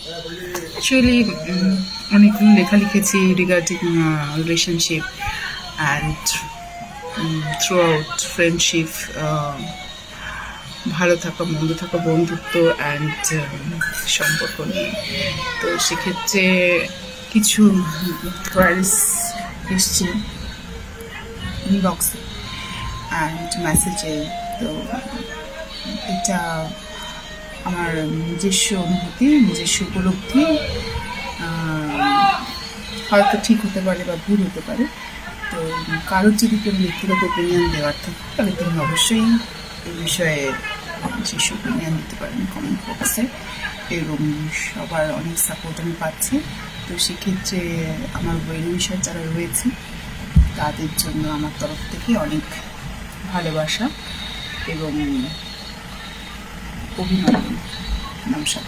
Actually অনেকগুলো লেখা লিখেছি regarding relationship and through out friendship, ভালো থাকা মন্দ থাকা, বন্ধুত্ব অ্যান্ড সম্পর্ক নিয়ে। তো সেক্ষেত্রে কিছু কোয়ারিজ এসছে ইনবক্সে অ্যান্ড মেসেজে। তো এটা আমার নিজস্ব অনুভূতি, নিজস্ব উপলব্ধি, হয়তো ঠিক হতে পারে বা ভুল হতে পারে। তো কারোর যদি কোনো ব্যক্তিগত ওপিনিয়ন দেওয়ার থাকে তাহলে তিনি অবশ্যই এই বিষয়ে নিজস্ব ওপিনিয়ন দিতে পারেন কমেন্ট বক্সে, এবং সবার অনেক সাপোর্ট আমি পাচ্ছি। তো সেক্ষেত্রে আমার ওয়েলউইশার যারা রয়েছে তাদের জন্য আমার তরফ থেকে অনেক ভালোবাসা এবং অভিনন্দন। নমস্কার।